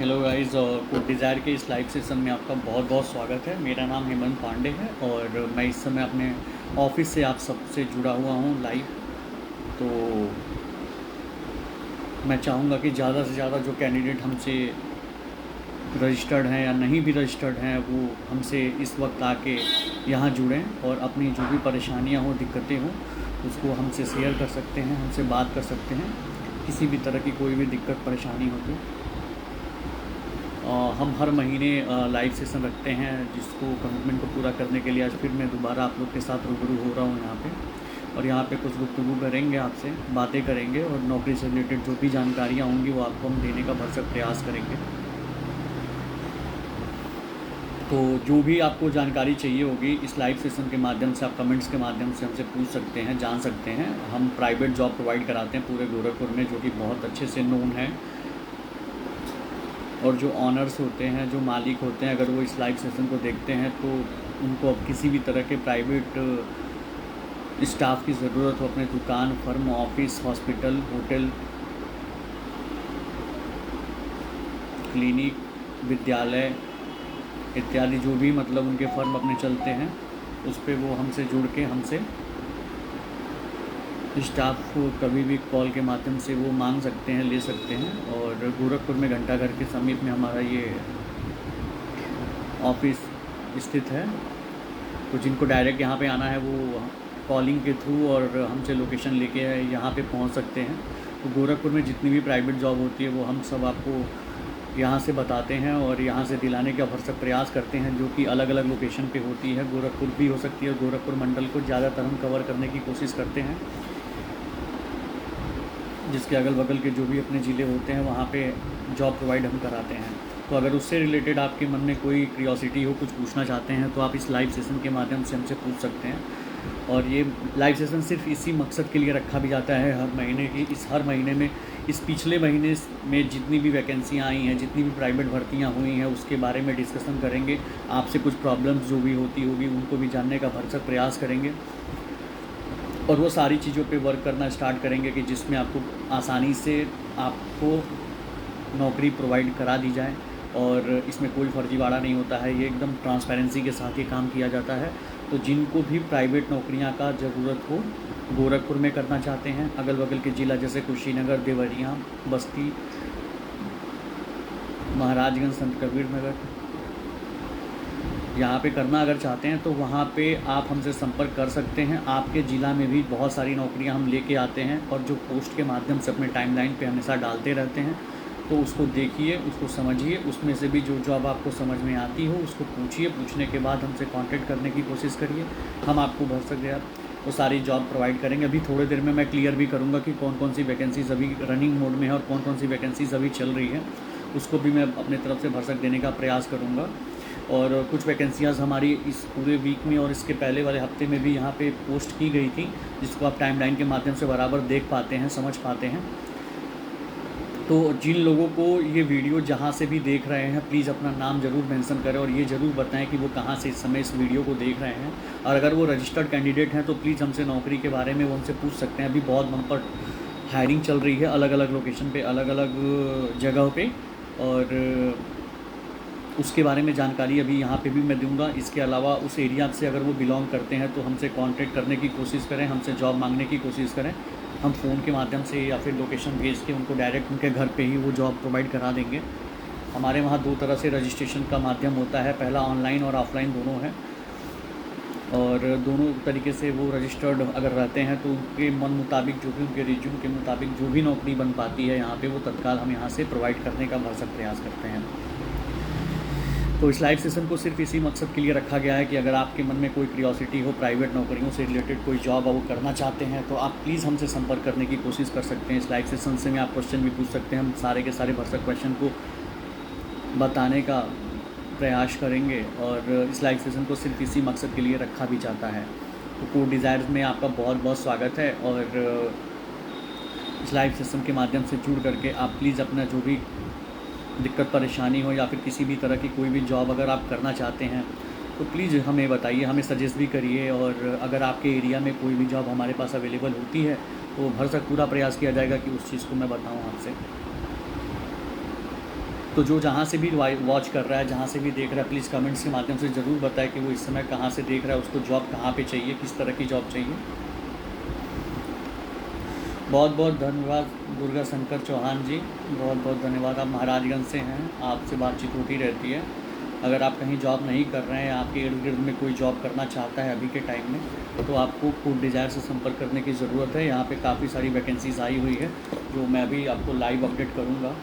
Hello guys और code desire के इस लाइव सेशन में आपका बहुत बहुत स्वागत है। मेरा नाम हेमंत पांडे है और मैं इस समय अपने ऑफिस से आप सबसे जुड़ा हुआ हूँ लाइव। तो मैं चाहूँगा कि ज़्यादा से ज़्यादा जो कैंडिडेट हमसे रजिस्टर्ड हैं या नहीं भी रजिस्टर्ड हैं वो हमसे इस वक्त आके यहाँ जुड़ें और अपनी जो भी परेशानियाँ हों, दिक्कतें हों, उसको हमसे शेयर कर सकते हैं, हमसे बात कर सकते हैं। किसी भी तरह की कोई भी दिक्कत परेशानी हो तो हम हर महीने लाइव सेशन रखते हैं, जिसको कमिटमेंट को पूरा करने के लिए आज फिर मैं दोबारा आप लोग के साथ रूबरू हो रहा हूँ यहाँ पे। और यहाँ पे कुछ गुफ्तगू करेंगे, आपसे बातें करेंगे और नौकरी से रिलेटेड जो भी जानकारियाँ होंगी वो आपको हम देने का भरसक प्रयास करेंगे। तो जो भी आपको जानकारी चाहिए होगी इस लाइव सेशन के माध्यम से आप कमेंट्स के माध्यम से हमसे पूछ सकते हैं, जान सकते हैं। हम प्राइवेट जॉब प्रोवाइड कराते हैं पूरे गोरखपुर में, जो कि बहुत अच्छे से नोन है। और जो ऑनर्स होते हैं, जो मालिक होते हैं, अगर वो इस लाइव सेशन को देखते हैं तो उनको अब किसी भी तरह के प्राइवेट स्टाफ की ज़रूरत हो, अपने दुकान, firm, office, hospital, hotel, clinic, विद्यालय इत्यादि जो भी मतलब उनके फर्म अपने चलते हैं, उस पर वो हमसे जुड़ के हमसे स्टाफ को कभी भी कॉल के माध्यम से वो मांग सकते हैं, ले सकते हैं। और गोरखपुर में घंटाघर के समीप में हमारा ये ऑफिस स्थित है। तो जिनको डायरेक्ट यहाँ पे आना है वो कॉलिंग के थ्रू और हमसे लोकेशन लेके यहाँ पे पहुँच सकते हैं। तो गोरखपुर में जितनी भी प्राइवेट जॉब होती है वो हम सब आपको यहाँ से बताते हैं और यहाँ से दिलाने का भरसक प्रयास करते हैं, जो कि अलग अलग लोकेशन पे होती है। गोरखपुर भी हो सकती है, गोरखपुर मंडल को ज़्यादातर हम कवर करने की कोशिश करते हैं, जिसके अगल बगल के जो भी अपने ज़िले होते हैं वहाँ पे जॉब प्रोवाइड हम कराते हैं। तो अगर उससे रिलेटेड आपके मन में कोई क्यूरियोसिटी हो, कुछ पूछना चाहते हैं, तो आप इस लाइव सेशन के माध्यम से हमसे पूछ सकते हैं। और ये लाइव सेशन सिर्फ इसी मकसद के लिए रखा भी जाता है हर महीने की, हर महीने में इस पिछले महीने में जितनी भी वैकेंसियाँ आई हैं, जितनी भी प्राइवेट भर्तियाँ हुई हैं, उसके बारे में डिस्कशन करेंगे। आपसे कुछ प्रॉब्लम्स जो भी होती होगी उनको भी जानने का भरसक प्रयास करेंगे और वो सारी चीज़ों पे वर्क करना स्टार्ट करेंगे कि जिसमें आपको आसानी से आपको नौकरी प्रोवाइड करा दी जाए। और इसमें कोई फर्जीवाड़ा नहीं होता है, ये एकदम ट्रांसपेरेंसी के साथ ये काम किया जाता है। तो जिनको भी प्राइवेट नौकरियां का ज़रूरत हो, गोरखपुर में करना चाहते हैं, अगल बगल के ज़िला जैसे कुशीनगर, देवरिया, बस्ती, महाराजगंज, संत कबीर नगर, यहाँ पे करना अगर चाहते हैं तो वहाँ पे आप हमसे संपर्क कर सकते हैं। आपके ज़िला में भी बहुत सारी नौकरियाँ हम लेके आते हैं और जो पोस्ट के माध्यम से अपने टाइमलाइन पे हमेशा डालते रहते हैं। तो उसको देखिए, उसको समझिए, उसमें से भी जो जॉब आपको समझ में आती हो उसको पूछिए, पूछने के बाद हमसे कांटेक्ट करने की कोशिश करिए। हम आपको भरसक वो सारी जॉब प्रोवाइड करेंगे। अभी थोड़ी देर में मैं क्लियर भी करूँगा कि कौन कौन सी वैकेंसीज़ अभी रनिंग मोड में है और कौन कौन सी वैकेंसीज़ अभी चल रही है, उसको भी मैं अपने तरफ से भरसक देने का प्रयास करूँगा। और कुछ वैकेंसियाँ हमारी इस पूरे वीक में और इसके पहले वाले हफ्ते में भी यहाँ पे पोस्ट की गई थी, जिसको आप टाइमलाइन के माध्यम से बराबर देख पाते हैं, समझ पाते हैं। तो जिन लोगों को ये वीडियो जहाँ से भी देख रहे हैं, प्लीज़ अपना नाम ज़रूर मेंशन करें और ये ज़रूर बताएं कि वो कहाँ से इस समय इस वीडियो को देख रहे हैं। और अगर वो रजिस्टर्ड कैंडिडेट हैं तो प्लीज़ हमसे नौकरी के बारे में वो उनसे पूछ सकते हैं। अभी बहुत बम्पर हायरिंग चल रही है अलग अलग लोकेशन पे, अलग अलग जगह पे, और उसके बारे में जानकारी अभी यहाँ पे भी मैं दूंगा। इसके अलावा उस एरिया से अगर वो बिलोंग करते हैं तो हमसे कांटेक्ट करने की कोशिश करें, हमसे जॉब मांगने की कोशिश करें। हम फ़ोन के माध्यम से या फिर लोकेशन भेज के उनको डायरेक्ट उनके घर पे ही वो जॉब प्रोवाइड करा देंगे। हमारे वहाँ दो तरह से रजिस्ट्रेशन का माध्यम होता है, पहला ऑनलाइन और ऑफलाइन दोनों है। और दोनों तरीके से वो रजिस्टर्ड अगर रहते हैं तो उनके मन मुताबिक, जो भी उनके रिज्यूम के मुताबिक जो भी नौकरी बन पाती है यहाँ पे, वो तत्काल हम यहाँ से प्रोवाइड करने का भरसक प्रयास करते हैं। तो इस लाइव सेशन को सिर्फ इसी मकसद के लिए रखा गया है कि अगर आपके मन में कोई क्यूरियोसिटी हो, प्राइवेट नौकरियों से रिलेटेड कोई जॉब वो करना चाहते हैं, तो आप प्लीज़ हमसे संपर्क करने की कोशिश कर सकते हैं। इस लाइव सेशन से में आप क्वेश्चन भी पूछ सकते हैं, हम सारे के सारे भरसक क्वेश्चन को बताने का प्रयास करेंगे। और इस लाइव सेशन को सिर्फ इसी मकसद के लिए रखा भी जाता है। तो कोड डिज़ायर्स में आपका बहुत बहुत स्वागत है। और इस लाइव सेशन के माध्यम से जुड़ करके आप प्लीज़ अपना जो भी दिक्कत परेशानी हो या फिर किसी भी तरह की कोई भी जॉब अगर आप करना चाहते हैं तो प्लीज़ हमें बताइए, हमें सजेस्ट भी करिए। और अगर आपके एरिया में कोई भी जॉब हमारे पास अवेलेबल होती है तो भरसक पूरा प्रयास किया जाएगा कि उस चीज़ को मैं बताऊं आपसे। तो जो जहाँ से भी वॉच कर रहा है, जहाँ से भी देख रहा है, प्लीज़ कमेंट्स के माध्यम से ज़रूर बताएं कि वो इस समय कहाँ से देख रहा है, उसको जॉब कहाँ पे चाहिए, किस तरह की जॉब चाहिए। बहुत बहुत धन्यवाद दुर्गा शंकर चौहान जी, बहुत बहुत धन्यवाद। आप महाराजगंज से हैं, आपसे बातचीत होती रहती है। अगर आप कहीं जॉब नहीं कर रहे हैं, आपके इर्द गिर्द में कोई जॉब करना चाहता है अभी के टाइम में, तो आपको फूड डिज़ायर से संपर्क करने की ज़रूरत है। यहाँ पे काफ़ी सारी वैकेंसीज़ आई हुई है जो मैं भी आपको लाइव अपडेट करूँगा,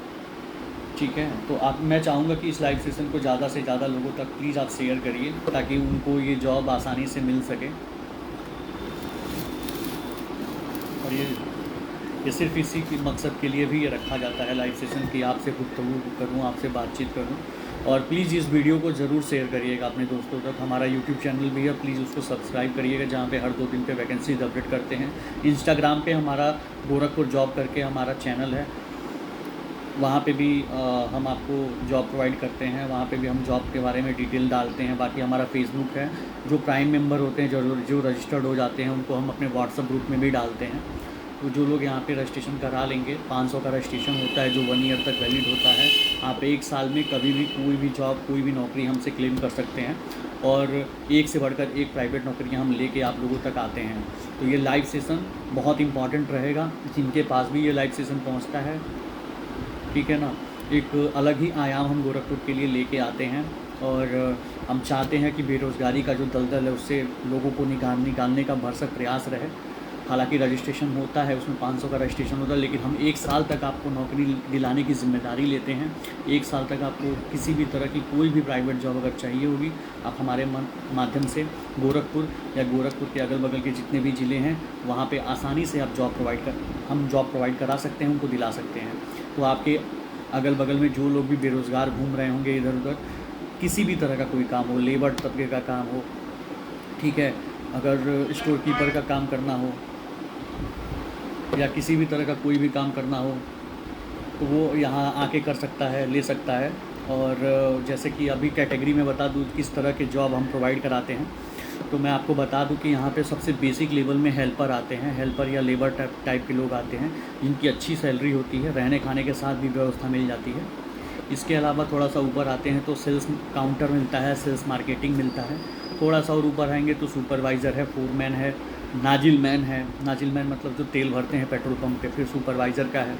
ठीक है। तो आप, मैं चाहूँगा कि इस लाइव सेशन को ज़्यादा से ज़्यादा लोगों तक प्लीज़ आप शेयर करिए ताकि उनको ये जॉब आसानी से मिल सके। और ये सिर्फ इसी की मकसद के लिए भी ये रखा जाता है लाइव सेशन कि आपसे गुफ्तगू करूँ, आपसे बातचीत करूँ। और प्लीज़ इस वीडियो को ज़रूर शेयर करिएगा अपने दोस्तों तक। हमारा यूट्यूब चैनल भी है, प्लीज़ उसको सब्सक्राइब करिएगा, जहाँ पे हर 2 दिन पे वैकेंसीज अपडेट करते हैं। इंस्टाग्राम पे हमारा गोरखपुर जॉब करके हमारा चैनल है, वहाँ पे भी हम आपको जॉब प्रोवाइड करते हैं, वहाँ पे भी हम जॉब के बारे में डिटेल डालते हैं। बाकी हमारा फेसबुक है, जो प्राइम मेंबर होते हैं, जो रजिस्टर्ड हो जाते हैं, उनको हम अपने व्हाट्सएप ग्रुप में भी डालते हैं। तो जो लोग यहाँ पे रजिस्ट्रेशन करा लेंगे, 500 का रजिस्ट्रेशन होता है जो 1 ईयर तक वैलिड होता है। आप 1 साल में कभी भी कोई भी जॉब, कोई भी नौकरी हमसे क्लेम कर सकते हैं और एक से बढ़कर एक प्राइवेट नौकरियाँ हम लेके आप लोगों तक आते हैं। तो ये लाइव सेशन बहुत इंपॉर्टेंट रहेगा, जिनके पास भी ये लाइव सेशन पहुँचता है, ठीक है ना। एक अलग ही आयाम हम गोरखपुर के लिए लेके आते हैं और हम चाहते हैं कि बेरोज़गारी का जो दलदल है उससे लोगों को निकालने का भरसक प्रयास रहे। हालांकि रजिस्ट्रेशन होता है, उसमें 500 का रजिस्ट्रेशन होता है, लेकिन हम 1 साल तक आपको नौकरी दिलाने की ज़िम्मेदारी लेते हैं। 1 साल तक आपको किसी भी तरह की कोई भी प्राइवेट जॉब अगर चाहिए होगी, आप हमारे माध्यम से गोरखपुर या गोरखपुर के अगल बगल के जितने भी ज़िले हैं वहाँ पे आसानी से आप हम जॉब प्रोवाइड करा सकते हैं, उनको दिला सकते हैं। तो आपके अगल बगल में जो लोग भी बेरोज़गार घूम रहे होंगे इधर उधर, किसी भी तरह का कोई काम हो, लेबर तबके का काम हो, ठीक है, अगर स्टोर कीपर का काम करना हो या किसी भी तरह का कोई भी काम करना हो, तो वो यहाँ आके कर सकता है, ले सकता है। और जैसे कि अभी कैटेगरी में बता दूँ किस तरह के जॉब हम प्रोवाइड कराते हैं, तो मैं आपको बता दूं कि यहाँ पे सबसे बेसिक लेवल में हेल्पर आते हैं, हेल्पर या लेबर टाइप के लोग आते हैं, जिनकी अच्छी सैलरी होती है, रहने खाने के साथ भी व्यवस्था मिल जाती है। इसके अलावा थोड़ा सा ऊपर आते हैं तो सेल्स काउंटर मिलता है, सेल्स मार्केटिंग मिलता है। थोड़ा सा और ऊपर आएंगे तो सुपरवाइज़र है, फोरमैन है, नाजिल मैन है। नाजिल मैन मतलब जो तेल भरते हैं पेट्रोल पंप पे, फिर सुपरवाइज़र का है।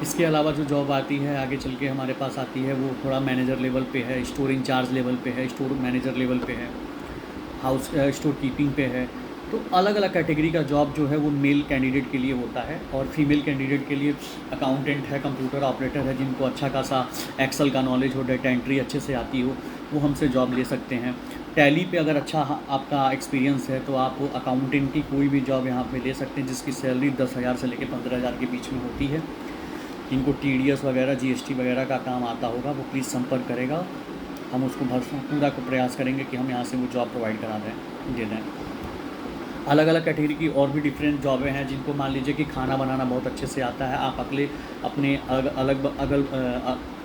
इसके अलावा जो जॉब आती है आगे चल के हमारे पास आती है, वो थोड़ा मैनेजर लेवल पे है, स्टोर इंचार्ज लेवल पे है, स्टोर मैनेजर लेवल पे है, हाउस स्टोर कीपिंग पे है। तो अलग अलग कैटेगरी का जॉब जो है वो मेल कैंडिडेट के लिए होता है और फीमेल कैंडिडेट के लिए अकाउंटेंट है, कंप्यूटर ऑपरेटर है, जिनको अच्छा खासा एक्सेल का नॉलेज हो, डेटा एंट्री अच्छे से आती हो, वो हमसे जॉब ले सकते हैं। टैली पे अगर अच्छा आपका एक्सपीरियंस है तो आप अकाउंटेंट की कोई भी जॉब यहाँ पे ले सकते हैं, जिसकी सैलरी 10,000 से लेकर 15,000 के बीच में होती है। जिनको TDS वगैरह, GST वगैरह का काम आता होगा वो प्लीज़ संपर्क करेगा, हम उसको पूरा को प्रयास करेंगे कि हम यहाँ से वो जॉब प्रोवाइड करा दे दें। अलग अलग कैटेगरी की और भी डिफरेंट जॉबें हैं, जिनको मान लीजिए कि खाना बनाना बहुत अच्छे से आता है, आप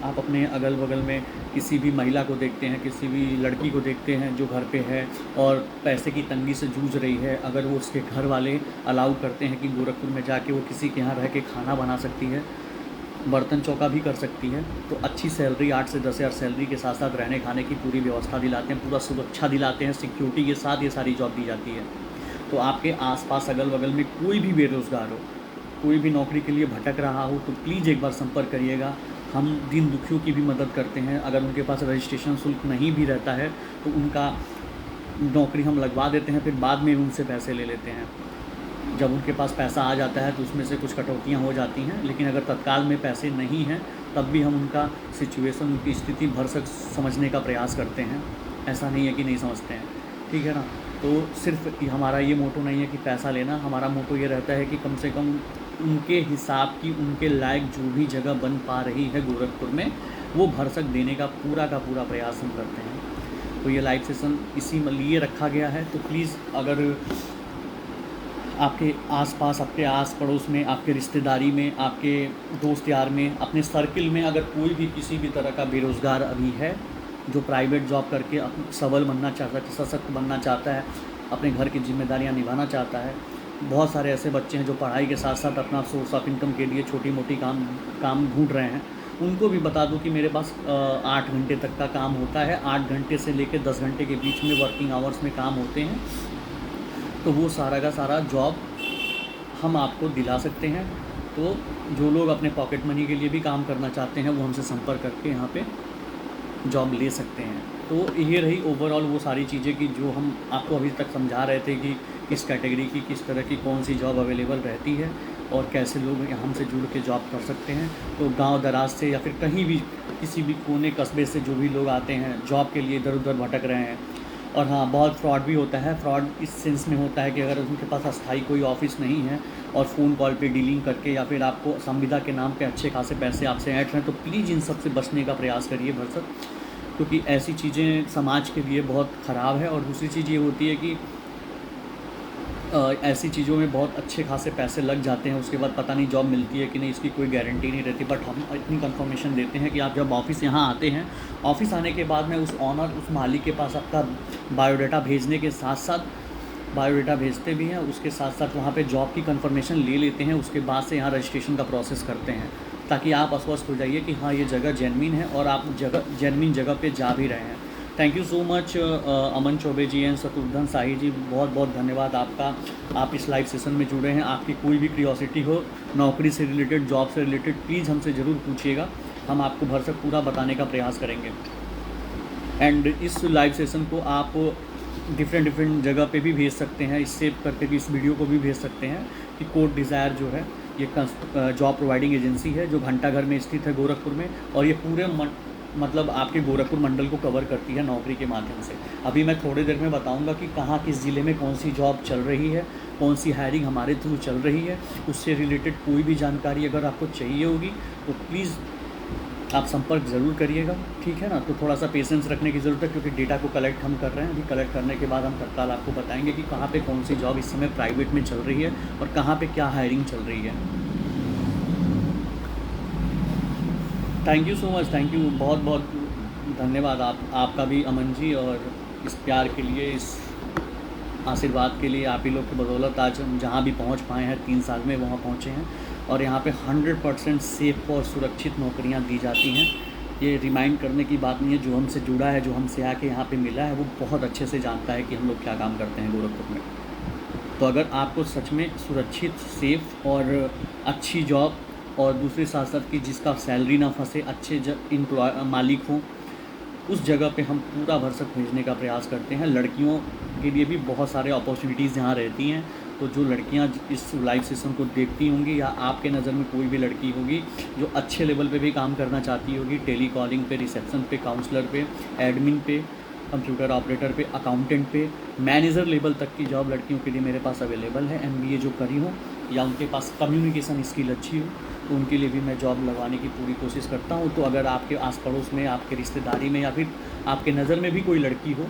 आप अपने अगल बगल में किसी भी महिला को देखते हैं, किसी भी लड़की को देखते हैं जो घर पे है और पैसे की तंगी से जूझ रही है, अगर वो उसके घर वाले अलाउ करते हैं कि गोरखपुर में जाके वो किसी के यहाँ रह के खाना बना सकती है, बर्तन चौका भी कर सकती है, तो अच्छी सैलरी 8 से 10 हज़ार सैलरी के साथ साथ रहने खाने की पूरी व्यवस्था दिलाते हैं, पूरा सुरक्षा दिलाते हैं, सिक्योरिटी के साथ ये सारी जॉब दी जाती है। तो आपके आसपास अगल बगल में कोई भी बेरोज़गार हो, कोई भी नौकरी के लिए भटक रहा हो, तो प्लीज़ एक बार संपर्क करिएगा। हम दीन दुखियों की भी मदद करते हैं। अगर उनके पास रजिस्ट्रेशन शुल्क नहीं भी रहता है तो उनका नौकरी हम लगवा देते हैं, फिर बाद में उनसे पैसे ले लेते हैं। जब उनके पास पैसा आ जाता है तो उसमें से कुछ कटौतियाँ हो जाती हैं, लेकिन अगर तत्काल में पैसे नहीं हैं तब भी हम उनका सिचुएशन, उनकी स्थिति भरसक समझने का प्रयास करते हैं। ऐसा नहीं है कि नहीं समझते हैं, ठीक है ना। तो सिर्फ हमारा ये मोटो नहीं है कि पैसा लेना, हमारा मोटो ये रहता है कि कम से कम उनके हिसाब की, उनके लायक जो भी जगह बन पा रही है गोरखपुर में, वो भरसक देने का पूरा प्रयास हम करते हैं। तो ये लाइव सेशन इसी लिए रखा गया है। तो प्लीज़ अगर आपके आसपास, आपके आस पड़ोस में, आपके रिश्तेदारी में, आपके दोस्त यार में, अपने सर्किल में अगर कोई भी किसी भी तरह का बेरोज़गार अभी है जो प्राइवेट जॉब करके सबल बनना चाहता है, सशक्त बनना चाहता है, अपने घर की जिम्मेदारियां निभाना चाहता है, बहुत सारे ऐसे बच्चे हैं जो पढ़ाई के साथ साथ अपना सोर्स ऑफ इनकम के लिए छोटी मोटी काम ढूंढ रहे हैं, उनको भी बता दूं कि मेरे पास 8 घंटे तक का काम होता है, 8 घंटे से लेकर 10 घंटे के बीच में वर्किंग आवर्स में काम होते हैं, तो वो सारा का सारा जॉब हम आपको दिला सकते हैं। तो जो लोग अपने पॉकेट मनी के लिए भी काम करना चाहते हैं वो हमसे संपर्क करके यहाँ पे जॉब ले सकते हैं। तो ये रही ओवरऑल वो सारी चीज़ें कि जो हम आपको अभी तक समझा रहे थे कि किस कैटेगरी की, किस तरह की कौन सी जॉब अवेलेबल रहती है और कैसे लोग हमसे जुड़ के जॉब कर सकते हैं। तो गांव दराज से या फिर कहीं भी किसी भी कोने कस्बे से जो भी लोग आते हैं जॉब के लिए, इधर उधर भटक रहे हैं। और हाँ, बहुत फ्रॉड भी होता है। फ्रॉड इस सेंस में होता है कि अगर उनके पास अस्थाई कोई ऑफिस नहीं है और फ़ोन कॉल पे डीलिंग करके या फिर आपको संविदा के नाम पे अच्छे खासे पैसे आपसे ऐंठ रहे हैं, तो प्लीज़ इन सब से बचने का प्रयास करिए भरसक, क्योंकि ऐसी चीज़ें समाज के लिए बहुत ख़राब है। और दूसरी चीज़ ये होती है कि ऐसी चीज़ों में बहुत अच्छे खासे पैसे लग जाते हैं, उसके बाद पता नहीं जॉब मिलती है कि नहीं, इसकी कोई गारंटी नहीं रहती। बट हम इतनी कंफर्मेशन देते हैं कि आप जब ऑफ़िस यहाँ आते हैं, ऑफ़िस आने के बाद में उस ऑनर, उस मालिक के पास आपका बायोडाटा भेजने के साथ साथ, बायोडाटा भेजते भी हैं, उसके साथ साथ वहाँ पे जॉब की कंफर्मेशन ले लेते हैं, उसके बाद से यहाँ रजिस्ट्रेशन का प्रोसेस करते हैं, ताकि आप आश्वस्त हो जाइए कि हाँ ये जगह जेन्युइन है और आप जेन्युइन जगह पे जा भी रहे हैं। Thank you so much Aman Chaubey ji and Shatrughan Shahi ji, बहुत बहुत धन्यवाद आपका। आप इस लाइव सेशन में जुड़े हैं। आपकी कोई भी क्यूरियोसिटी हो नौकरी से रिलेटेड, जॉब से रिलेटेड, प्लीज़ हमसे ज़रूर पूछिएगा, हम आपको भरसक पूरा बताने का प्रयास करेंगे। एंड इस लाइव सेशन को आप डिफरेंट जगह पे भी भेज सकते हैं, इस सेव करके भी इस वीडियो को भी भेज सकते हैं कि कोड डिज़ायर जो है ये जॉब प्रोवाइडिंग एजेंसी है जो घंटाघर में स्थित है गोरखपुर में, और ये पूरे मतलब आपके गोरखपुर मंडल को कवर करती है नौकरी के माध्यम से। अभी मैं थोड़ी देर में बताऊंगा कि कहाँ किस ज़िले में कौन सी जॉब चल रही है, कौन सी हायरिंग हमारे थ्रू चल रही है। उससे रिलेटेड कोई भी जानकारी अगर आपको चाहिए होगी तो प्लीज़ आप संपर्क ज़रूर करिएगा, ठीक है ना। तो थोड़ा सा पेशेंस रखने की ज़रूरत है, क्योंकि डेटा को कलेक्ट हम कर रहे हैं। अभी कलेक्ट करने के बाद हम तत्काल आपको बताएंगे कि कहाँ पे कौन सी जॉब इस समय प्राइवेट में चल रही है और कहाँ पे क्या हायरिंग चल रही है। Thank you so much, thank you, बहुत बहुत धन्यवाद आपका भी अमन जी, और इस प्यार के लिए, इस आशीर्वाद के लिए। आप ही लोग की बदौलत आज हम जहाँ भी पहुँच पाए हैं 3 साल में, वहाँ पहुँचे हैं। और यहाँ पे 100% सेफ और सुरक्षित नौकरियाँ दी जाती हैं। ये रिमाइंड करने की बात नहीं है, जो हमसे जुड़ा है, जो हमसे आके यहाँ पे मिला है, वो बहुत अच्छे से जानता है कि हम लोग क्या काम करते हैं गोरखपुर में। तो अगर आपको सच में सुरक्षित, सेफ और अच्छी जॉब, और दूसरे साथ साथ कि जिसका सैलरी ना फंसे, अच्छे मालिक हों, उस जगह पे हम पूरा भरसक भेजने का प्रयास करते हैं। लड़कियों के लिए भी बहुत सारे अपॉर्चुनिटीज़ यहाँ रहती हैं। तो जो लड़कियाँ इस लाइव सेशन को देखती होंगी, या आपके नज़र में कोई भी लड़की होगी जो अच्छे लेवल पे भी काम करना चाहती होगी, टेली कॉलिंग पे, रिसेप्शन पे, काउंसलर पे, एडमिन पे, कंप्यूटर ऑपरेटर पे, अकाउंटेंट पे, मैनेजर लेवल तक की जॉब लड़कियों के लिए मेरे पास अवेलेबल है। MBA जो करी हो या उनके पास कम्युनिकेशन स्किल अच्छी हो, तो उनके लिए भी मैं जॉब लगवाने की पूरी कोशिश करता हूँ। तो अगर आपके आस पड़ोस में, आपके रिश्तेदारी में, या फिर आपके नज़र में भी कोई लड़की हो,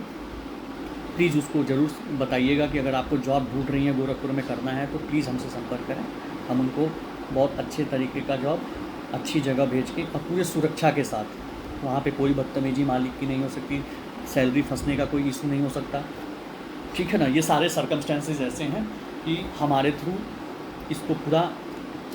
प्लीज़ उसको ज़रूर बताइएगा कि अगर आपको जॉब ढूंढ रही है, गोरखपुर में करना है, तो प्लीज़ हमसे संपर्क करें। हम उनको बहुत अच्छे तरीके का जॉब अच्छी जगह भेज के और पूरे सुरक्षा के साथ, वहाँ पे कोई बदतमीजी मालिक की नहीं हो सकती, सैलरी फंसने का कोई इशू नहीं हो सकता, ठीक है ना। ये सारे सर्कमस्टेंसेस ऐसे हैं कि हमारे थ्रू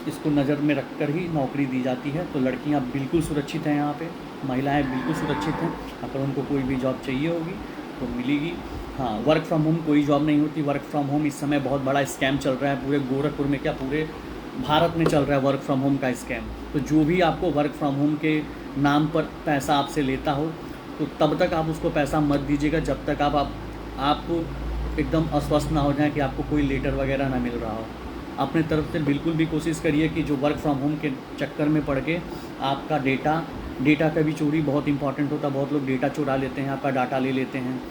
इसको नज़र में रख कर ही नौकरी दी जाती है। तो लड़कियां बिल्कुल सुरक्षित हैं, यहाँ पे महिलाएं बिल्कुल सुरक्षित हैं। अगर उनको कोई भी जॉब चाहिए होगी तो मिलेगी। हाँ, वर्क फ्रॉम होम कोई जॉब नहीं होती। वर्क फ्रॉम होम इस समय बहुत बड़ा स्कैम चल रहा है, पूरे गोरखपुर में क्या, पूरे भारत में चल रहा है वर्क फ्रॉम होम का स्कैम। तो जो भी आपको वर्क फ्रॉम होम के नाम पर पैसा आपसे लेता हो, तो तब तक आप उसको पैसा मत दीजिएगा जब तक आपको एकदम अस्वस्थ ना हो जाए कि आपको कोई लेटर वगैरह ना मिल रहा हो। अपने तरफ से बिल्कुल भी कोशिश करिए कि जो वर्क फ्रॉम होम के चक्कर में पड़ के आपका डेटा का भी चोरी बहुत इंपॉर्टेंट होता है। बहुत लोग डेटा चुरा लेते हैं, आपका डाटा ले लेते हैं,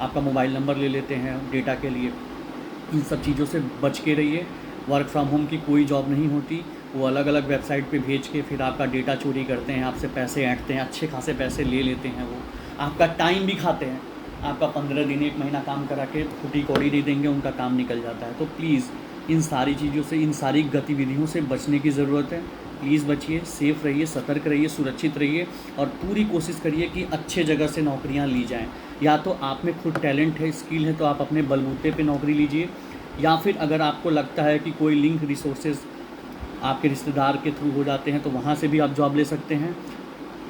आपका मोबाइल नंबर ले लेते हैं डेटा के लिए। इन सब चीज़ों से बच के रहिए। वर्क फ्रॉम होम की कोई जॉब नहीं होती, वो अलग अलग वेबसाइट पे भेज के फिर आपका डेटा चोरी करते हैं, आपसे पैसे ऐंठते हैं, अच्छे खासे पैसे ले लेते हैं, वो आपका टाइम भी खाते हैं। आपका 15 दिन 1 महीना काम करा के फूटी कौड़ी नहीं देंगे, उनका काम निकल जाता है। तो प्लीज़ इन सारी चीज़ों से, इन सारी गतिविधियों से बचने की ज़रूरत है। प्लीज़ बचिए, सेफ़ रहिए, सतर्क रहिए, सुरक्षित रहिए, और पूरी कोशिश करिए कि अच्छे जगह से नौकरियां ली जाएं। या तो आप में खुद टैलेंट है, स्किल है, तो आप अपने बलबूते पे नौकरी लीजिए, या फिर अगर आपको लगता है कि कोई लिंक रिसोर्सेज आपके रिश्तेदार के थ्रू हो जाते हैं तो वहाँ से भी आप जॉब ले सकते हैं।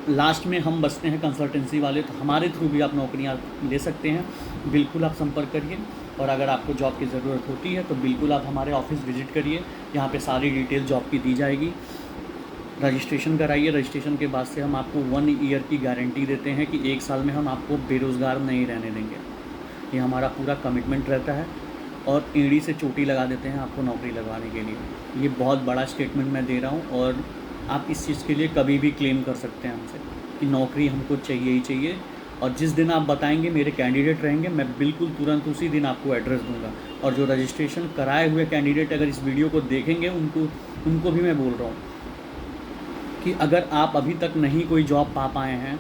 लास्ट में हम बचते हैं कंसल्टेंसी वाले, तो हमारे थ्रू भी आप नौकरियाँ ले सकते हैं। बिल्कुल आप संपर्क करिए, और अगर आपको जॉब की ज़रूरत होती है तो बिल्कुल आप हमारे ऑफिस विज़िट करिए, यहाँ पे सारी डिटेल जॉब की दी जाएगी। रजिस्ट्रेशन कराइए, रजिस्ट्रेशन के बाद से हम आपको 1 ईयर की गारंटी देते हैं कि 1 साल में हम आपको बेरोज़गार नहीं रहने देंगे। ये हमारा पूरा कमिटमेंट रहता है, और एड़ी से चोटी लगा देते हैं आपको नौकरी लगवाने के लिए। ये बहुत बड़ा स्टेटमेंट मैं दे रहा हूँ, और आप इस चीज़ के लिए कभी भी क्लेम कर सकते हैं हमसे कि नौकरी हमको चाहिए ही चाहिए। और जिस दिन आप बताएंगे मेरे कैंडिडेट रहेंगे, मैं बिल्कुल तुरंत उसी दिन आपको एड्रेस दूंगा। और जो रजिस्ट्रेशन कराए हुए कैंडिडेट अगर इस वीडियो को देखेंगे, उनको भी मैं बोल रहा हूँ कि अगर आप अभी तक नहीं कोई जॉब पा पाए हैं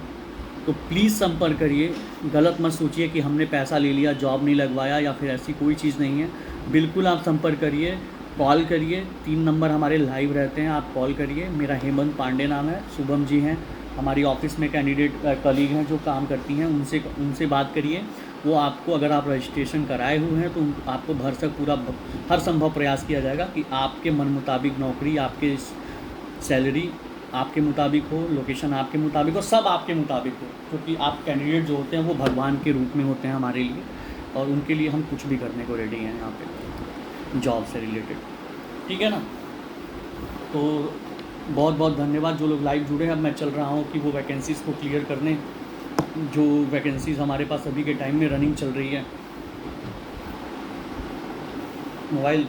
तो प्लीज़ संपर्क करिए। गलत मत सोचिए कि हमने पैसा ले लिया, जॉब नहीं लगवाया, या फिर ऐसी कोई चीज़ नहीं है। बिल्कुल आप संपर्क करिए, कॉल करिए, 3 नंबर हमारे लाइव रहते हैं, आप कॉल करिए। मेरा हेमंत पांडे नाम है, शुभम जी हैं, हमारी ऑफिस में कैंडिडेट कलीग हैं जो काम करती हैं, उनसे बात करिए। वो आपको, अगर आप रजिस्ट्रेशन कराए हुए हैं तो आपको भरसक पूरा हर संभव प्रयास किया जाएगा कि आपके मन मुताबिक नौकरी, आपके सैलरी आपके मुताबिक हो, लोकेशन आपके मुताबिक हो, सब आपके मुताबिक हो। क्योंकि आप कैंडिडेट जो होते हैं वो भगवान के रूप में होते हैं हमारे लिए, और उनके लिए हम कुछ भी करने को रेडी हैं यहाँ पे जॉब से रिलेटेड। ठीक है ना? तो बहुत बहुत धन्यवाद जो लोग लाइव जुड़े हैं। अब मैं चल रहा हूँ कि वो वैकेंसीज़ को क्लियर करने, जो वैकेंसीज़ हमारे पास अभी के टाइम में रनिंग चल रही है। मोबाइल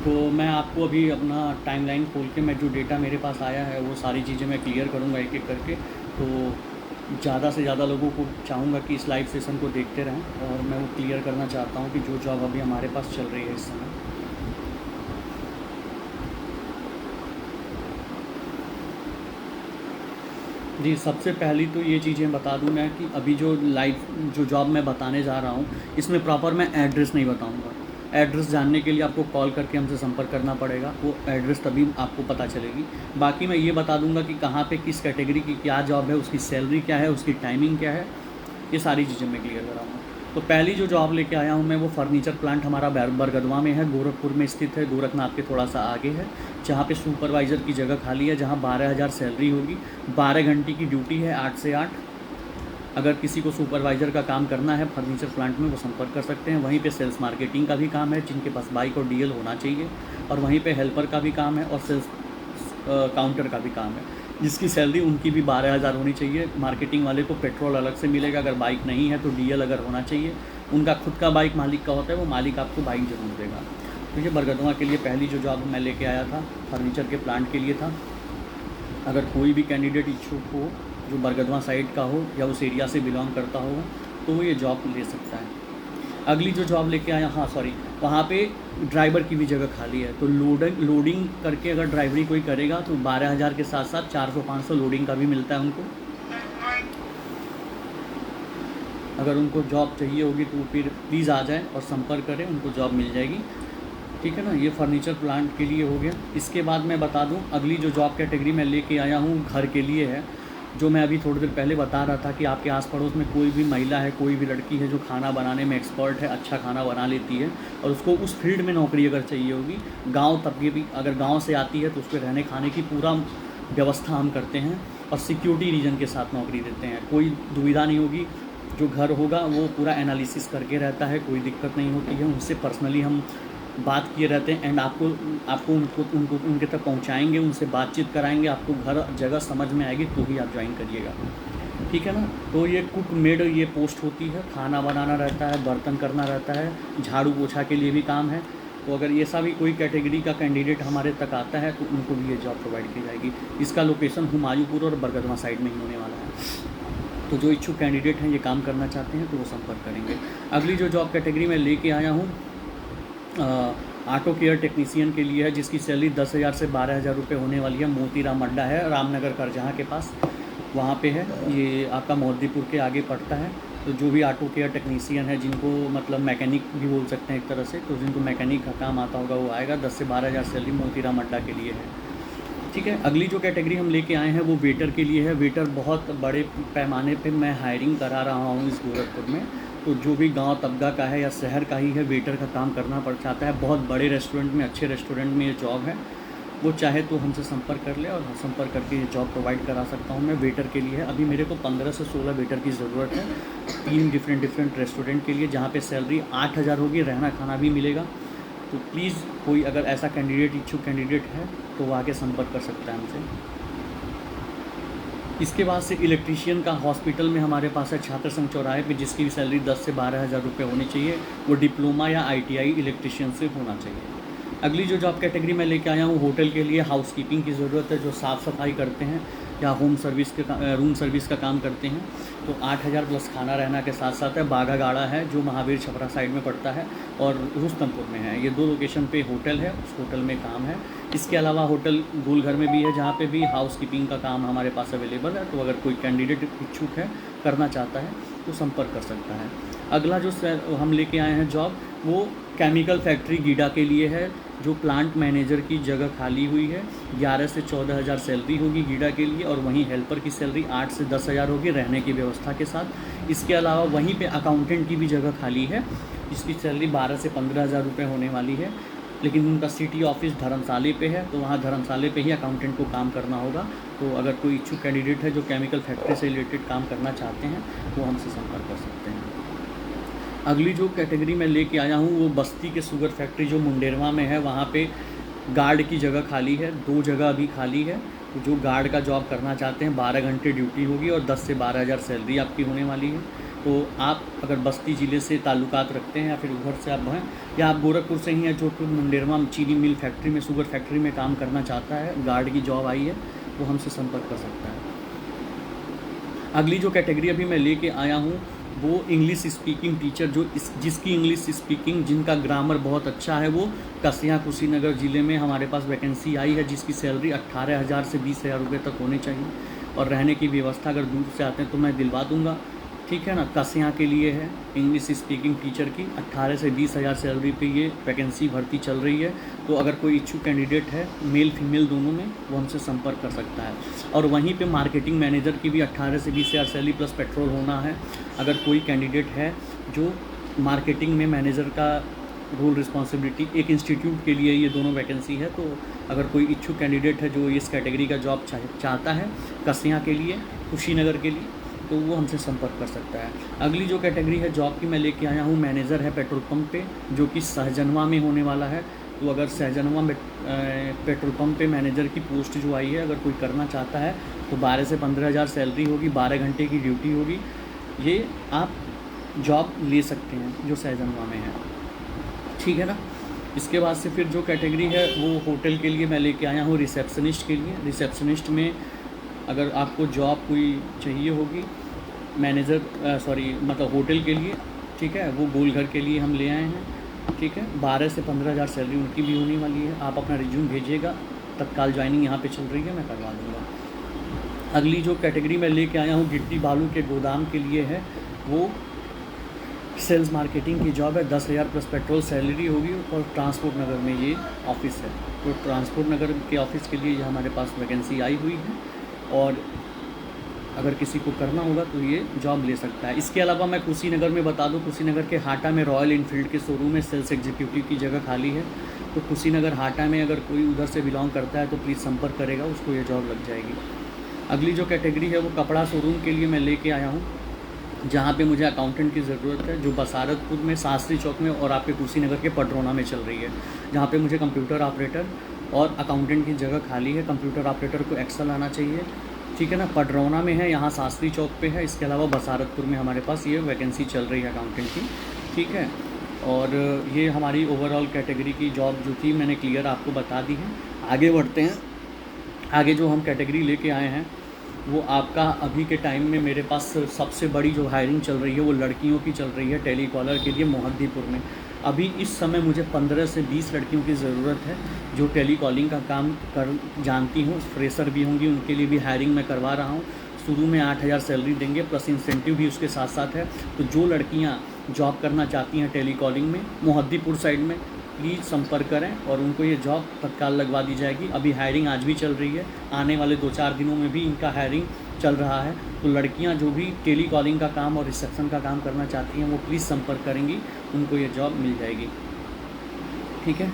तो मैं आपको अभी अपना टाइमलाइन खोल के, मैं जो डेटा मेरे पास आया है वो सारी चीज़ें मैं क्लियर करूँगा एक एक करके। तो ज़्यादा से ज़्यादा लोगों को चाहूँगा कि इस लाइव सेशन को देखते रहें, और मैं वो क्लियर करना चाहता हूँ कि जो जॉब अभी हमारे पास चल रही है इस समय। जी, सबसे पहली तो ये चीज़ें बता दूँ मैं कि अभी जो जॉब मैं बताने जा रहा हूँ, इसमें प्रॉपर मैं एड्रेस नहीं बताऊँगा। एड्रेस जानने के लिए आपको कॉल करके हमसे संपर्क करना पड़ेगा, वो एड्रेस तभी आपको पता चलेगी। बाकी मैं ये बता दूंगा कि कहाँ पे किस कैटेगरी की क्या जॉब है, उसकी सैलरी क्या है, उसकी टाइमिंग क्या है, ये सारी चीज़ें मैं क्लियर कराऊँगा। तो पहली जो जॉब लेके आया हूँ मैं, वो फर्नीचर प्लांट हमारा बरगदवा में है, गोरखपुर में स्थित है, गोरखनाथ के थोड़ा सा आगे है, जहाँ पे सुपरवाइज़र की जगह खाली है, जहाँ 12,000 सैलरी होगी, 12 घंटे की ड्यूटी है, 8 से 8। अगर किसी को सुपरवाइज़र का काम करना है फर्नीचर प्लांट में, वो संपर्क कर सकते हैं। वहीं पे सेल्स मार्केटिंग का भी काम है, जिनके पास बाइक और डीएल होना चाहिए, और वहीं पे हेल्पर का भी काम है, और सेल्स काउंटर का भी काम है, जिसकी सैलरी उनकी भी 12,000 होनी चाहिए। मार्केटिंग वाले को पेट्रोल अलग से मिलेगा, अगर बाइक नहीं है तो डीएल अगर होना चाहिए। उनका खुद का बाइक मालिक का होता है, वो मालिक आपको बाइक ज़रूर देगा। तो ये बरगदवा के लिए पहली जो जॉब मैं लेके आया था, फर्नीचर के प्लांट के लिए था। अगर कोई भी कैंडिडेट इच्छुक हो जो बरगदवा साइड का हो या उस एरिया से बिलोंग करता हो, तो वो ये जॉब ले सकता है। अगली जो जॉब लेके आया, वहाँ पे ड्राइवर की भी जगह खाली है। तो लोडिंग करके अगर ड्राइवरी कोई करेगा तो 12,000 के साथ साथ 400-500 लोडिंग का भी मिलता है उनको। अगर उनको जॉब चाहिए होगी तो फिर प्लीज़ आ जाएँ और संपर्क करें, उनको जॉब मिल जाएगी। ठीक है ना? ये फर्नीचर प्लांट के लिए हो गया। इसके बाद मैं बता दूं, अगली जो जॉब कैटेगरी मैं लेके आया हूँ घर के लिए है, जो मैं अभी थोड़ी देर पहले बता रहा था कि आपके आस पड़ोस में कोई भी महिला है, कोई भी लड़की है जो खाना बनाने में एक्सपर्ट है, अच्छा खाना बना लेती है, और उसको उस फील्ड में नौकरी अगर चाहिए होगी, गांव तक भी अगर गांव से आती है तो उसके रहने खाने की पूरा व्यवस्था हम करते हैं, और सिक्योरिटी रीजन के साथ नौकरी देते हैं। कोई दुविधा नहीं होगी, जो घर होगा वो पूरा एनालिसिस करके रहता है, कोई दिक्कत नहीं होती है। उनसे पर्सनली हम बात किए रहते हैं, एंड आपको उनको उनके तक पहुंचाएंगे, उनसे बातचीत कराएंगे, आपको घर जगह समझ में आएगी तो ही आप ज्वाइन करिएगा। ठीक है ना? तो ये कुक मेड ये पोस्ट होती है, खाना बनाना रहता है, बर्तन करना रहता है, झाड़ू पोछा के लिए भी काम है। तो अगर ऐसा भी कोई कैटेगरी का कैंडिडेट हमारे तक आता है तो उनको भी ये जॉब प्रोवाइड की जाएगी। इसका लोकेशन हुमायूंपुर और बरगदवा साइड में ही होने वाला है। तो जो इच्छुक कैंडिडेट हैं, ये काम करना चाहते हैं, तो वो संपर्क करेंगे। अगली जो जॉब कैटेगरी मैं लेके आया हूँ ऑटो केयर टेक्नीशियन के लिए है, जिसकी सैलरी 10,000 से 12,000 रुपये होने वाली है। मोतीराम अड्डा है, रामनगर करजहाँ के पास, वहाँ पे है। ये आपका मोहद्दीपुर के आगे पड़ता है। तो जो भी ऑटो केयर टेक्नीशियन है, जिनको मतलब मैकेनिक भी बोल सकते हैं एक तरह से, तो जिनको मैकेनिक का काम आता होगा वो आएगा। 10 से 12,000 सैलरी मोतीराम अड्डा के लिए है। ठीक है? अगली जो कैटेगरी हम लेके आए हैं वो वेटर के लिए है। वेटर बहुत बड़े पैमाने पे मैं हायरिंग करा रहा हूँ इस गोरखपुर में। तो जो भी गांव तबका का है या शहर का ही है, वेटर का काम करना पड़ चाहता है, बहुत बड़े रेस्टोरेंट में, अच्छे रेस्टोरेंट में ये जॉब है, वो चाहे तो हमसे संपर्क कर ले और संपर्क करके ये जॉब प्रोवाइड करा सकता हूँ मैं। वेटर के लिए है, अभी मेरे को 15 से 16 वेटर की ज़रूरत है, 3 डिफरेंट रेस्टोरेंट के लिए, जहाँ पे सैलरी 8,000 होगी, रहना खाना भी मिलेगा। तो प्लीज़ कोई अगर ऐसा कैंडिडेट, इच्छुक कैंडिडेट है तो वो आके संपर्क कर सकता है हमसे। इसके बाद से इलेक्ट्रीशियन का हॉस्पिटल में हमारे पास है छात्र संघ चौराहे पे, जिसकी सैलरी 10 से 12,000 रुपये होनी चाहिए। वो डिप्लोमा या ITI इलेक्ट्रीशियन से होना चाहिए। अगली जो जॉब कैटेगरी मैं लेके आया हूँ, होटल के लिए हाउसकीपिंग की ज़रूरत है, जो साफ़ सफाई करते हैं या रूम सर्विस का काम करते हैं। तो 8,000 प्लस खाना रहना के साथ साथ है। बागा गाड़ा है जो महावीर छपरा साइड में पड़ता है और रुस्तमपुर में है। ये 2 लोकेशन पे होटल है, उस होटल में काम है। इसके अलावा होटल गोलघर में भी है, जहाँ पे भी हाउसकीपिंग का काम हमारे पास अवेलेबल है। तो अगर कोई कैंडिडेट इच्छुक है, करना चाहता है, तो संपर्क कर सकता है। अगला जो हम लेके आए हैं जॉब, वो केमिकल फैक्ट्री गीडा के लिए है, जो प्लांट मैनेजर की जगह खाली हुई है। 11 से 14,000 सैलरी होगी गीडा के लिए, और वहीं हेल्पर की सैलरी 8 से 10,000 होगी रहने की व्यवस्था के साथ। इसके अलावा वहीं पे अकाउंटेंट की भी जगह खाली है, इसकी सैलरी 12 से 15,000 रुपये होने वाली है। लेकिन उनका सिटी ऑफिस धर्मशाले पे है, तो वहाँ धर्मशाले पे ही अकाउंटेंट को काम करना होगा। तो अगर कोई इच्छुक कैंडिडेट है जो केमिकल फैक्ट्री से रिलेटेड काम करना चाहते हैं, वो हमसे संपर्क कर सकते हैं। अगली जो कैटेगरी मैं लेके आया हूँ, वो बस्ती के शुगर फैक्ट्री जो मुंडेरवा में है, वहाँ पे गार्ड की जगह खाली है। 2 जगह अभी खाली है। जो गार्ड का जॉब करना चाहते हैं, 12 घंटे ड्यूटी होगी और 10 से 12,000 सैलरी आपकी होने वाली है। तो आप अगर बस्ती ज़िले से ताल्लुकात रखते हैं या फिर उधर से आप हैं, या आप गोरखपुर से ही हैं, जो कि मुंडेरवा चीनी मिल फैक्ट्री में, शुगर फैक्ट्री में काम करना चाहता है, गार्ड की जॉब आई है, वो हमसे संपर्क कर सकता है। अगली जो कैटेगरी अभी मैं लेके आया हूँ, वो इंग्लिश स्पीकिंग टीचर, जिसकी इंग्लिश स्पीकिंग, जिनका ग्रामर बहुत अच्छा है, वो कसिया कुशीनगर ज़िले में हमारे पास वैकेंसी आई है, जिसकी सैलरी 18,000 से 20,000 रुपये तक होनी चाहिए। और रहने की व्यवस्था अगर दूर से आते हैं तो मैं दिलवा दूंगा, ठीक है ना। कसिया के लिए है इंग्लिश स्पीकिंग टीचर की 18 से 20,000 सैलरी पे ये वैकेंसी भर्ती चल रही है। तो अगर कोई इच्छुक कैंडिडेट है, मेल फीमेल दोनों में, वो हमसे संपर्क कर सकता है। और वहीं पे मार्केटिंग मैनेजर की भी 18 से 20,000 सैलरी प्लस पेट्रोल होना है। अगर कोई कैंडिडेट है जो मार्केटिंग में मैनेजर का रोल रिस्पॉन्सिबिलिटी, एक इंस्टीट्यूट के लिए ये दोनों वैकेंसी है। तो अगर कोई इच्छुक कैंडिडेट है जो इस कैटेगरी का जॉब चाहता है, कसिया के लिए, कुशीनगर के लिए, तो वो हमसे संपर्क कर सकता है। अगली जो कैटेगरी है जॉब की मैं लेके आया हूँ, मैनेजर है पेट्रोल पंप पे, जो कि सहजनवा में होने वाला है। तो अगर सहजनवा में पेट्रोल पंप पे मैनेजर की पोस्ट जो आई है, अगर कोई करना चाहता है, तो 12 से 15,000 सैलरी होगी, 12 घंटे की ड्यूटी होगी। ये आप जॉब ले सकते हैं जो सहजनवा में है, ठीक है ना। इसके बाद से फिर जो कैटेगरी है वो होटल के लिए मैं लेके आया हूँ, रिसेप्शनिस्ट के लिए। रिसेप्शनिस्ट में अगर आपको जॉब कोई चाहिए होगी, मतलब होटल के लिए, ठीक है, वो गोलघर के लिए हम ले आए हैं, ठीक है। 12 से 15,000 सैलरी उनकी भी होने वाली है। आप अपना रिज्यूम भेजिएगा, तत्काल ज्वाइनिंग यहाँ पे चल रही है, मैं करवा दूँगा। अगली जो कैटेगरी मैं लेके आया हूँ, गिट्टी बालू के गोदाम के लिए है, वो सेल्स मार्केटिंग की जॉब है। 10,000 प्लस पेट्रोल सैलरी होगी और ट्रांसपोर्ट नगर में ये ऑफिस है। तो ट्रांसपोर्ट नगर के ऑफिस के लिए हमारे पास वैकेंसी आई हुई है, और अगर किसी को करना होगा तो ये जॉब ले सकता है। इसके अलावा मैं कुशीनगर में बता दूं, कुशीनगर के हाटा में रॉयल इनफील्ड के शोरूम में सेल्स एग्जीक्यूटिव की जगह खाली है। तो कुशीनगर हाटा में अगर कोई उधर से बिलोंग करता है तो प्लीज़ संपर्क करेगा, उसको ये जॉब लग जाएगी। अगली जो कैटेगरी है वो कपड़ा शोरूम के लिए मैं लेके आया हूँ, जहाँ पे मुझे अकाउंटेंट की ज़रूरत है, जो बसारतपुर में, शास्त्री चौक में और आपके कुशीनगर के पडरौना में चल रही है, जहाँ पे मुझे कंप्यूटर ऑपरेटर और अकाउंटेंट की जगह खाली है। कंप्यूटर ऑपरेटर को एक्सेल आना चाहिए, ठीक है ना। पडरौना में है, यहाँ शास्त्री चौक पे है। इसके अलावा बसारतपुर में हमारे पास ये वैकेंसी चल रही है अकाउंटेंट की, ठीक है। और ये हमारी ओवरऑल कैटेगरी की जॉब जो थी मैंने क्लियर आपको बता दी है। आगे बढ़ते हैं। आगे जो हम कैटेगरी लेके आए हैं वो आपका अभी के टाइम में मेरे पास सबसे बड़ी जो हायरिंग चल रही है वो लड़कियों की चल रही है, टेलीकॉलर के लिए मोहद्दीपुर में। अभी इस समय मुझे 15 से 20 लड़कियों की ज़रूरत है जो टेलीकॉलिंग का काम कर जानती हूँ, फ्रेशर भी होंगी, उनके लिए भी हायरिंग मैं करवा रहा हूँ। शुरू में 8,000 सैलरी देंगे, प्लस इंसेंटिव भी उसके साथ साथ है। तो जो लड़कियाँ जॉब करना चाहती हैं टेलीकॉलिंग में मोहद्दीपुर साइड में, प्लीज़ संपर्क करें और उनको ये जॉब तत्काल लगवा दी जाएगी। अभी हायरिंग आज भी चल रही है, आने वाले 2-4 दिनों में भी इनका हायरिंग चल रहा है। तो लड़कियां जो भी टेली कॉलिंग का काम और रिसेप्शन का काम करना चाहती हैं वो प्लीज़ संपर्क करेंगी, उनको ये जॉब मिल जाएगी। ठीक है।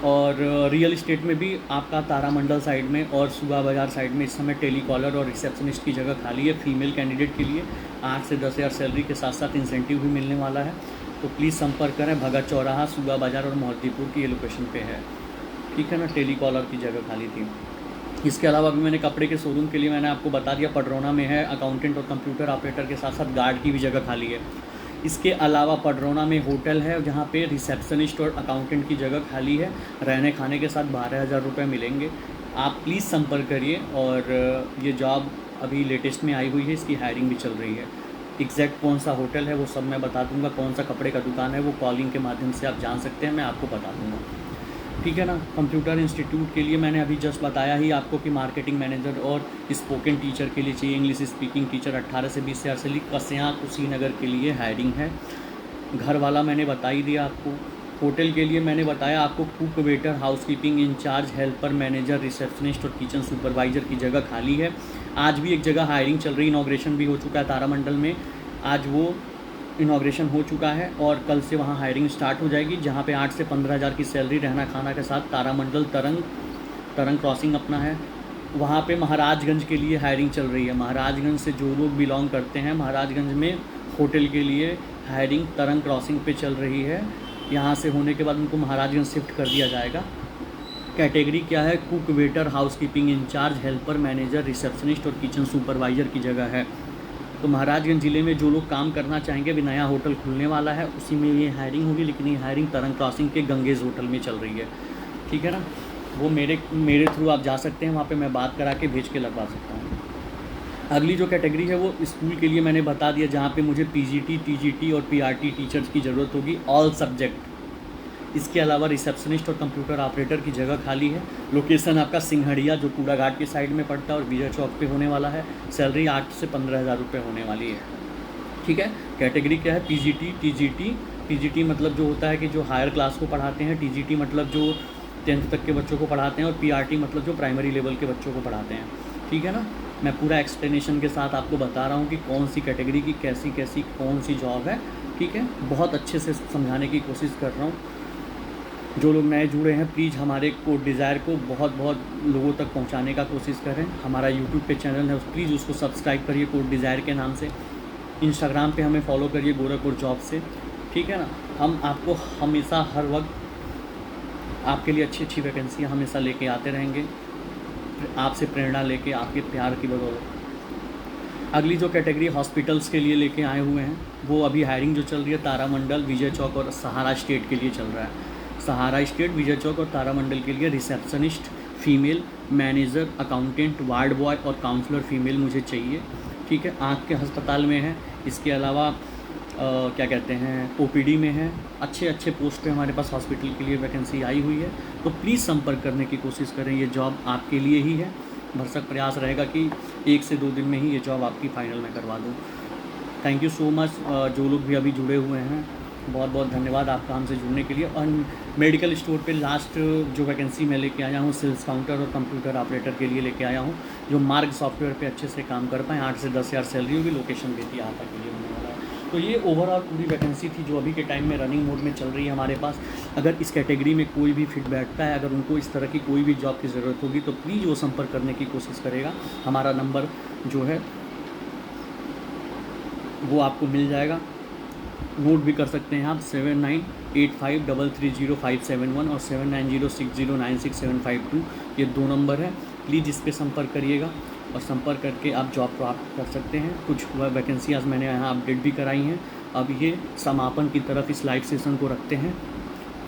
और रियल इस्टेट में भी आपका तारामंडल साइड में और सुबह बाज़ार साइड में इस समय टेली कॉलर और रिसेप्शनिस्ट की जगह खाली है फीमेल कैंडिडेट के लिए। 8 से 10 हज़ार सैलरी के साथ साथ इंसेंटिव भी मिलने वाला है। तो प्लीज़ संपर्क करें। भगत चौराहा, सुबह बाज़ार और मोहद्दीपुर की ये लोकेशन पे है। ठीक है ना, टेली कॉलर की जगह खाली थी। इसके अलावा भी मैंने कपड़े के शोरूम के लिए मैंने आपको बता दिया, पडरौना में है, अकाउंटेंट और कंप्यूटर ऑपरेटर के साथ साथ गार्ड की भी जगह खाली है। इसके अलावा पडरौना में होटल है जहाँ पे रिसेप्शनिस्ट और अकाउंटेंट की जगह खाली है। रहने खाने के साथ 12,000 रुपये मिलेंगे। आप प्लीज़ संपर्क करिए। और ये जॉब अभी लेटेस्ट में आई हुई है, इसकी हायरिंग भी चल रही है। एग्जैक्ट कौन सा होटल है वो सब मैं बता दूंगा, कौन सा कपड़े का दुकान है वो कॉलिंग के माध्यम से आप जान सकते हैं, मैं आपको बता दूंगा। ठीक है ना। कंप्यूटर इंस्टीट्यूट के लिए मैंने अभी जस्ट बताया ही आपको कि मार्केटिंग मैनेजर और स्पोकन टीचर के लिए चाहिए, इंग्लिश स्पीकिंग टीचर 18 से 20 हज़ार सैलरी। कस्या कुशीनगर के लिए हायरिंग है। घर वाला मैंने बता ही दिया आपको। होटल के लिए मैंने बताया आपको cook, waiter, housekeeping incharge, helper, manager, receptionist और किचन सुपरवाइज़र की जगह खाली है। आज भी एक जगह हायरिंग चल रही, इनॉग्रेशन भी हो चुका है तारामंडल में। आज वो इनॉग्रेशन हो चुका है और कल से वहाँ हायरिंग स्टार्ट हो जाएगी, जहाँ पे 8 से 15 हज़ार की सैलरी रहना खाना के साथ। तारामंडल तरंग क्रॉसिंग अपना है, वहाँ पे महाराजगंज के लिए हायरिंग चल रही है। महाराजगंज से जो लोग बिलोंग करते हैं, महाराजगंज में होटल के लिए हायरिंग तरंग क्रॉसिंग पे चल रही है। यहाँ से होने के बाद उनको महाराजगंज शिफ्ट कर दिया जाएगा। कैटेगरी क्या है? Cook, waiter, housekeeping incharge, helper, manager, receptionist और किचन सुपरवाइज़र की जगह है। तो महाराजगंज ज़िले में जो लोग काम करना चाहेंगे, अभी नया होटल खुलने वाला है, उसी में ये हायरिंग होगी। लेकिन ये हायरिंग तरंग क्रॉसिंग के गंगेज़ होटल में चल रही है। ठीक है ना। वो मेरे थ्रू आप जा सकते हैं, वहाँ पे मैं बात करा के भेज के लगवा सकता हूँ। अगली जो कैटेगरी है वो स्कूल के लिए मैंने बता दिया, जहाँ पे मुझे पीजीटी, टीजीटी और पीआरटी टीचर्स की ज़रूरत होगी, ऑल सब्जेक्ट। इसके अलावा रिसेप्शनिस्ट और कंप्यूटर ऑपरेटर की जगह खाली है। लोकेशन आपका सिंघड़िया, जो कूड़ा घाट के साइड में पड़ता है, और विजय चौक पे होने वाला है। सैलरी 8 से 15 हज़ार रुपये होने वाली है। ठीक है। कैटेगरी क्या है? PGT, TGT. पीजीटी मतलब जो होता है कि जो हायर क्लास को पढ़ाते हैं, टीजीटी मतलब जो 10th तक के बच्चों को पढ़ाते हैं, और पीआरटी मतलब जो प्राइमरी लेवल के बच्चों को पढ़ाते हैं। ठीक है ना। मैं पूरा एक्सप्लेनेशन के साथ आपको बता रहा हूँ कि कौन सी कैटेगरी की कैसी कौन सी जॉब है। ठीक है। बहुत अच्छे से समझाने की कोशिश कर रहा हूँ। जो लोग नए जुड़े हैं, प्लीज़ हमारे कोड डिज़ायर को बहुत लोगों तक पहुंचाने का कोशिश करें। हमारा यूट्यूब पे चैनल है, प्लीज़ उसको सब्सक्राइब करिए कोड डिज़ायर के नाम से। इंस्टाग्राम पे हमें फॉलो करिए गोरखपुर जॉब से। ठीक है ना। हम आपको हमेशा हर वक्त आपके लिए अच्छी वैकेंसियाँ हमेशा लेके आते रहेंगे, आपसे प्रेरणा लेके, आपके प्यार की बदौलत। अगली जो कैटेगरी हॉस्पिटल्स के लिए लेके आए हुए हैं, वो अभी हायरिंग जो चल रही है तारामंडल, विजय चौक और सहारा स्टेट के लिए चल रहा है। सहारा स्टेट, विजय चौक और तारामंडल के लिए receptionist female, manager, accountant, ward boy और काउंसलर फीमेल मुझे चाहिए। ठीक है। आँख के अस्पताल में है। इसके अलावा क्या कहते हैं, ओपीडी में है। अच्छे पोस्ट पे हमारे पास हॉस्पिटल के लिए वैकेंसी आई हुई है। तो प्लीज़ संपर्क करने की कोशिश करें, ये जॉब आपके लिए ही है। भरसक प्रयास रहेगा कि 1 से 2 दिन में ही ये जॉब आपकी फ़ाइनल में करवा दूँ। Thank you so much. जो लोग भी अभी जुड़े हुए हैं, बहुत धन्यवाद आपका हमसे जुड़ने के लिए। और मेडिकल स्टोर पे लास्ट जो वैकेंसी मैं लेके आया हूँ, सेल्स काउंटर और कंप्यूटर ऑपरेटर के लिए लेके आया हूँ, जो मार्ग सॉफ्टवेयर पे अच्छे से काम कर पाएँ। 8 से 10 हज़ार सैलरी होगी। लोकेशन भी यहाँ तक के लिए होने वाला है। तो ये ओवरऑल पूरी वैकेंसी थी जो अभी के टाइम में रनिंग मोड में चल रही है हमारे पास। अगर इस कैटेगरी में कोई भी फिट बैठता है, अगर उनको इस तरह की कोई भी जॉब की ज़रूरत होगी, तो प्लीज़ वो संपर्क करने की कोशिश करेगा। हमारा नंबर जो है वो आपको मिल जाएगा, नोट भी कर सकते हैं आप। 7985330571 और 7906096752, ये 2 नंबर है। प्लीज़ इस पर संपर्क करिएगा और संपर्क करके आप जॉब प्राप्त कर सकते हैं। कुछ वैकेंसी आज मैंने यहाँ अपडेट भी कराई हैं। अब ये समापन की तरफ इस लाइव सेशन को रखते हैं।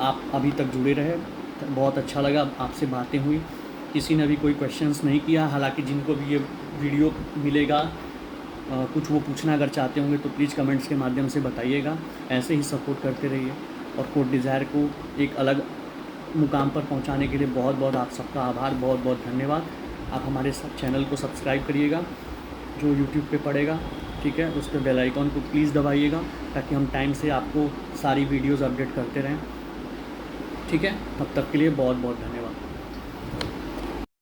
आप अभी तक जुड़े रहे, बहुत अच्छा लगा आपसे बातें हुई। किसी ने भी कोई क्वेश्चंस नहीं किया, हालांकि जिनको भी ये वीडियो मिलेगा कुछ वो पूछना अगर चाहते होंगे तो प्लीज़ कमेंट्स के माध्यम से बताइएगा। ऐसे ही सपोर्ट करते रहिए और कोड डिज़ायर को एक अलग मुकाम पर पहुंचाने के लिए बहुत आप सबका आभार, बहुत धन्यवाद। आप हमारे चैनल को सब्सक्राइब करिएगा जो यूट्यूब पे पड़ेगा। ठीक है। उस पर बेल आइकॉन को प्लीज़ दबाइएगा ताकि हम टाइम से आपको सारी वीडियोज़ अपडेट करते रहें। ठीक है। तब तक के लिए बहुत धन्यवाद।